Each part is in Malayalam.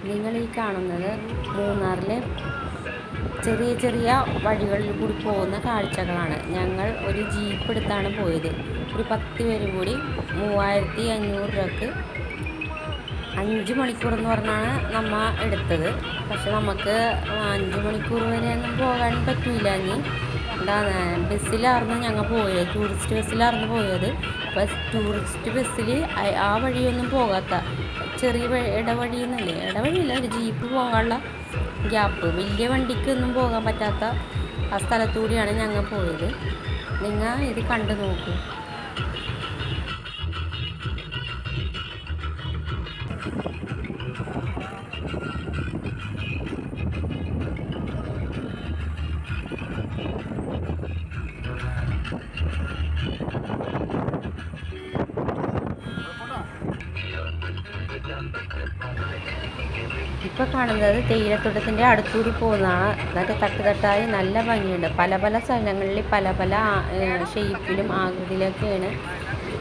നിങ്ങൾ ഈ കാണുന്നത് മൂന്നാറിലെ ചെറിയ ചെറിയ വഴികളിൽ കൂടി പോകുന്ന കാഴ്ചകളാണ്. ഞങ്ങൾ ഒരു ജീപ്പ് എടുത്താണ് പോയത്. ഒരു 10 പേരും കൂടി 3500 രൂപക്ക് 5 മണിക്കൂർ എന്ന് പറഞ്ഞാണ് നമ്മൾ എടുത്തത്. പക്ഷെ നമുക്ക് 5 മണിക്കൂർ വരെ ഒന്നും പോകാൻ പറ്റില്ല. ഇനി എന്താണ് ബസ്സിലായിരുന്നു ഞങ്ങൾ പോയത്, ടൂറിസ്റ്റ് ബസ്സിലായിരുന്നു പോയത്. അപ്പം ടൂറിസ്റ്റ് ബസ്സിൽ ആ വഴിയൊന്നും പോകാത്ത ചെറിയ ഇടവഴി എന്നല്ലേ, ഇടവഴിയില്ല, ഒരു ജീപ്പ് പോകാനുള്ള ഗ്യാപ്പ്, വലിയ വണ്ടിക്കൊന്നും പോകാൻ പറ്റാത്ത ആ സ്ഥലത്തൂടെയാണ് ഞങ്ങൾ പോയത്. നിങ്ങൾ ഇത് കണ്ടു നോക്കൂ. ഇപ്പോൾ കാണുന്നത് തേയിലത്തോട്ടത്തിൻ്റെ അടുത്തൂടി പോകുന്നതാണ്. എന്നിട്ട് തട്ടുതട്ടായി നല്ല ഭംഗിയുണ്ട്. പല പല സ്ഥലങ്ങളിൽ പല പല ഷേപ്പിലും ആകൃതിയിലൊക്കെയാണ്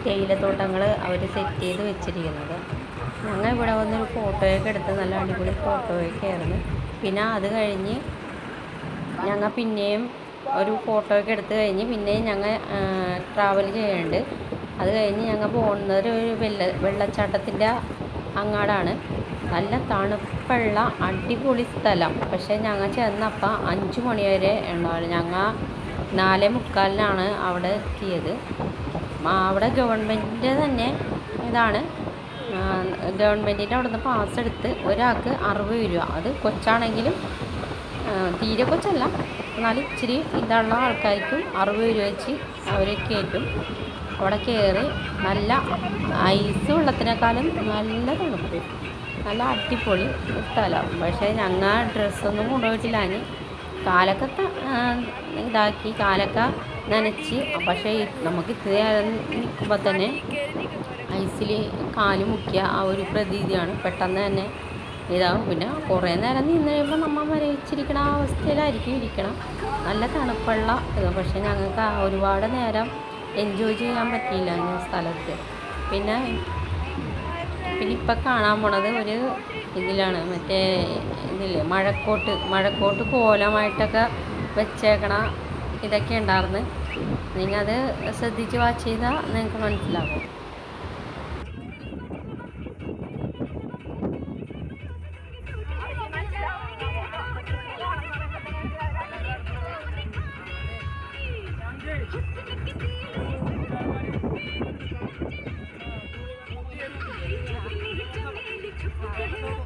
തേയിലത്തോട്ടങ്ങൾ അവർ സെറ്റ് ചെയ്ത് വെച്ചിരിക്കുന്നത്. ഞങ്ങൾ ഇവിടെ വന്നൊരു ഫോട്ടോയൊക്കെ എടുത്ത് നല്ല അടിപൊളി ഫോട്ടോയൊക്കെ ആയിരുന്നു. പിന്നെ അത് കഴിഞ്ഞ് ഞങ്ങൾ പിന്നെയും ഒരു ഫോട്ടോയൊക്കെ എടുത്ത് കഴിഞ്ഞ് പിന്നെയും ഞങ്ങൾ ട്രാവൽ ചെയ്യുന്നുണ്ട്. അത് കഴിഞ്ഞ് ഞങ്ങൾ പോകുന്നത് ഒരു വെള്ളച്ചാട്ടത്തിൻ്റെ അങ്ങാടാണ്. നല്ല തണുപ്പുള്ള അടിപൊളി സ്ഥലം. പക്ഷേ ഞങ്ങൾ ചെന്നപ്പോൾ 5 മണി വരെ ഉണ്ടാവില്ല. ഞങ്ങൾ 4:45 അവിടെ എത്തിയത്. അവിടെ ഗവൺമെൻറ്റിൻ്റെ തന്നെ ഇതാണ്, ഗവൺമെൻറ്റിൻ്റെ അവിടെ നിന്ന് പാസ് എടുത്ത് ഒരാൾക്ക് 60 രൂപ. അത് കൊച്ചാണെങ്കിലും തീരെ കൊച്ചല്ല, എന്നാലും ഇച്ചിരി ഇതുള്ള ആൾക്കാർക്കും 60 രൂപ വെച്ച് അവർ കയറ്റും. അവിടെ കയറി നല്ല ഐസ് വെള്ളത്തിനേക്കാളും നല്ല തണുപ്പ്, നല്ല അടിപൊളി സ്ഥലം. പക്ഷേ ഞങ്ങൾ ഡ്രസ്സൊന്നും കൊണ്ടുപോയിട്ടില്ല. അതിന് കാലൊക്കെ ഇതാക്കി, കാലൊക്കെ നനച്ച്. പക്ഷേ നമുക്ക് ഇത്തിരി നിൽക്കുമ്പോൾ തന്നെ ഐസിൽ കാല് മുക്കിയ ആ ഒരു പ്രതീതിയാണ്. പെട്ടെന്ന് തന്നെ ഇതാവും. പിന്നെ കുറേ നേരം നിന്ന് കഴിയുമ്പോൾ നമ്മൾ മരവിച്ചിരിക്കണ ആ അവസ്ഥയിലായിരിക്കും ഇരിക്കണം. നല്ല തണുപ്പുള്ള ഇത്. പക്ഷേ ഞങ്ങൾക്ക് ഒരുപാട് നേരം എൻജോയ് ചെയ്യാൻ പറ്റിയില്ല ഈ സ്ഥലത്ത്. പിന്നെ ഇപ്പം കാണാൻ പോണത് ഒരു ഇതിലാണ്, മറ്റേ ഇതില്ലേ മഴക്കോട്ട് കോലമായിട്ടൊക്കെ വെച്ചേക്കണ ഇതൊക്കെ ഉണ്ടായിരുന്നു. നിങ്ങൾ അത് ശ്രദ്ധിച്ച് വാച്ച് ചെയ്താൽ നിങ്ങൾക്ക് മനസ്സിലാവും.